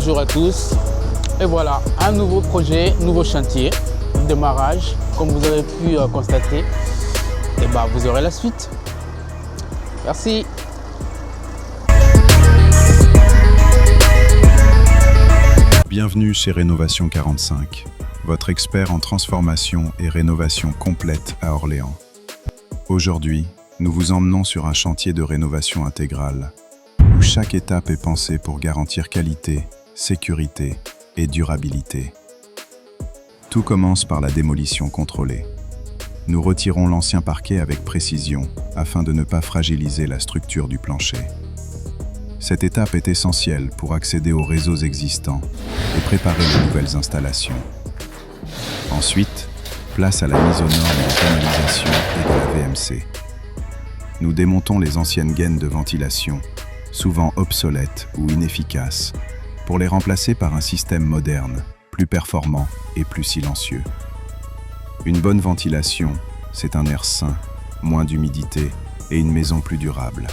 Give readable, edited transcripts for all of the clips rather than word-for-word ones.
bonjour à tous. Et voilà, un nouveau projet, nouveau chantier, démarrage. Comme vous avez pu constater, et vous aurez la suite. Merci. Bienvenue chez Rénovation 45, votre expert en transformation et rénovation complète à Orléans. Aujourd'hui, nous vous emmenons sur un chantier de rénovation intégrale, où chaque étape est pensée pour garantir qualité, sécurité et durabilité. Tout commence par la démolition contrôlée. Nous retirons l'ancien parquet avec précision afin de ne pas fragiliser la structure du plancher. Cette étape est essentielle pour accéder aux réseaux existants et préparer les nouvelles installations. Ensuite, place à la mise aux normes de canalisation et de la VMC. Nous démontons les anciennes gaines de ventilation, souvent obsolètes ou inefficaces, pour les remplacer par un système moderne, plus performant et plus silencieux. Une bonne ventilation, c'est un air sain, moins d'humidité et une maison plus durable.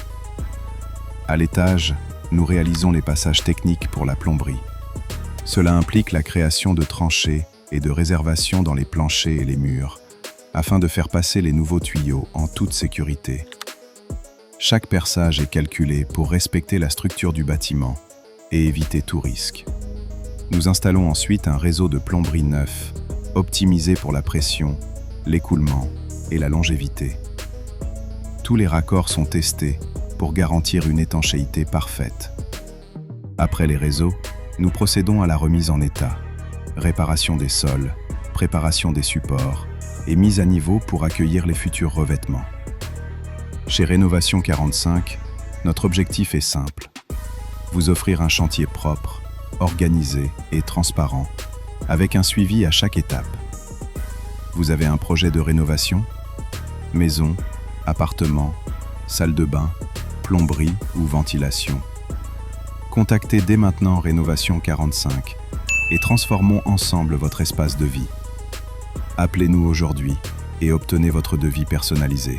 À l'étage, nous réalisons les passages techniques pour la plomberie. Cela implique la création de tranchées et de réservations dans les planchers et les murs, afin de faire passer les nouveaux tuyaux en toute sécurité. Chaque perçage est calculé pour respecter la structure du bâtiment et éviter tout risque. Nous installons ensuite un réseau de plomberie neuf, optimisé pour la pression, l'écoulement et la longévité. Tous les raccords sont testés pour garantir une étanchéité parfaite. Après les réseaux, nous procédons à la remise en état, réparation des sols, préparation des supports et mise à niveau pour accueillir les futurs revêtements. Chez Rénovation 45, notre objectif est simple: vous offrir un chantier propre, organisé et transparent, avec un suivi à chaque étape. Vous avez un projet de rénovation? Maison, appartement, salle de bain, plomberie ou ventilation? Contactez dès maintenant Rénovation 45 et transformons ensemble votre espace de vie. Appelez-nous aujourd'hui et obtenez votre devis personnalisé.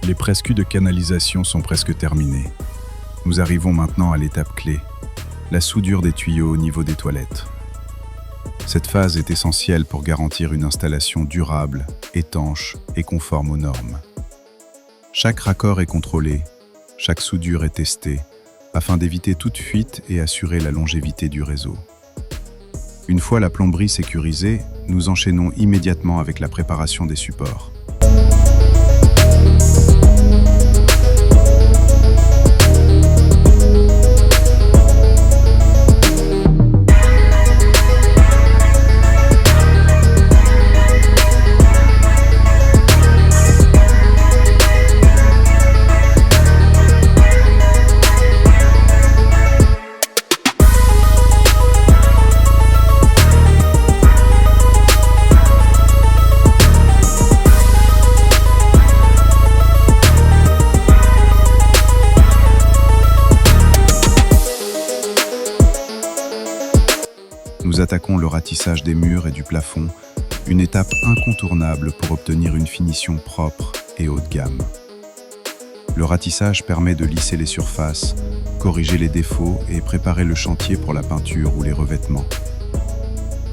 Les presqu'us de canalisation sont presque terminés. Nous arrivons maintenant à l'étape clé, la soudure des tuyaux au niveau des toilettes. Cette phase est essentielle pour garantir une installation durable, étanche et conforme aux normes. Chaque raccord est contrôlé, chaque soudure est testée, afin d'éviter toute fuite et assurer la longévité du réseau. Une fois la plomberie sécurisée, nous enchaînons immédiatement avec la préparation des supports. Nous attaquons le ratissage des murs et du plafond, une étape incontournable pour obtenir une finition propre et haut de gamme. Le ratissage permet de lisser les surfaces, corriger les défauts et préparer le chantier pour la peinture ou les revêtements.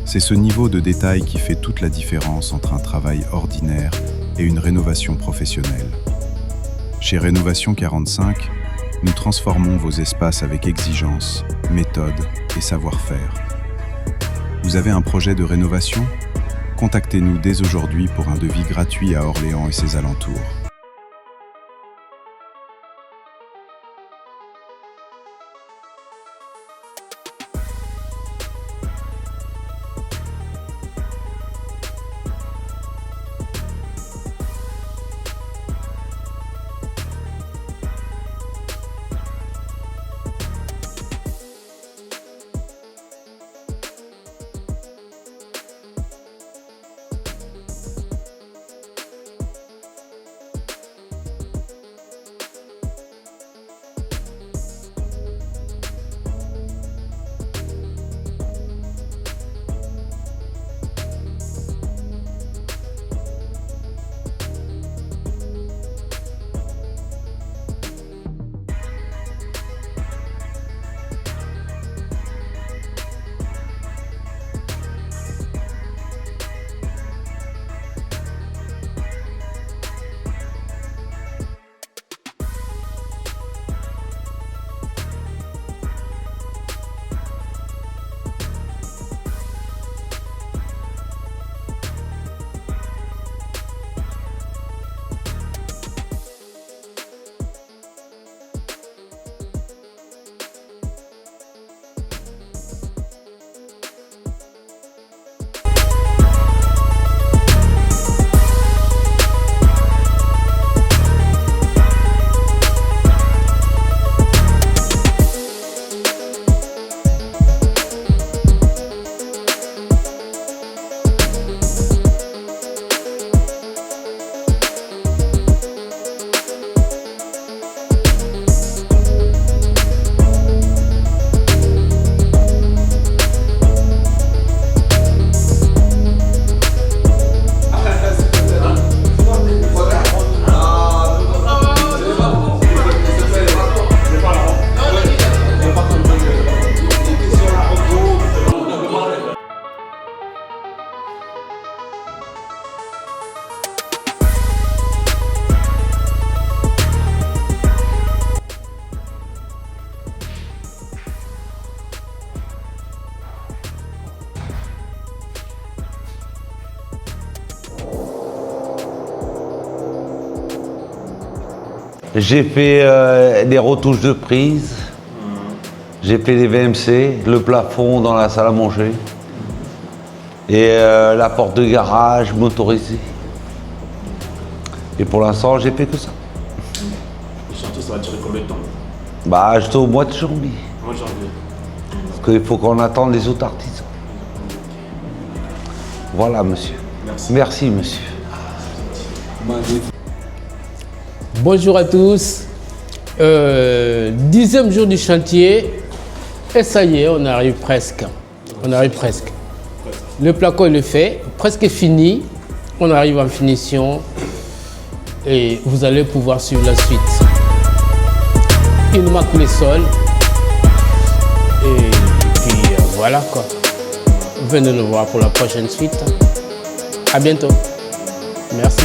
C'est ce niveau de détail qui fait toute la différence entre un travail ordinaire et une rénovation professionnelle. Chez Rénovation 45, nous transformons vos espaces avec exigence, méthode et savoir-faire. Vous avez un projet de rénovation ? Contactez-nous dès aujourd'hui pour un devis gratuit à Orléans et ses alentours. J'ai fait des retouches de prise, j'ai fait des VMC, le plafond dans la salle à manger et la porte de garage motorisée. Et pour l'instant, j'ai fait que ça. Le chantier, ça va durer combien de temps? Bah, j'étais au mois de janvier. Mois de janvier. Parce qu'il faut qu'on attende les autres artisans. Voilà, monsieur. Merci. Merci, monsieur. Bonjour à tous. 10e jour du chantier. Et ça y est, on arrive presque. On arrive presque. Le placo est fait, presque fini. On arrive en finition. Et vous allez pouvoir suivre la suite. Il nous manque les sols. Et puis voilà quoi. Venez nous voir pour la prochaine suite. À bientôt. Merci.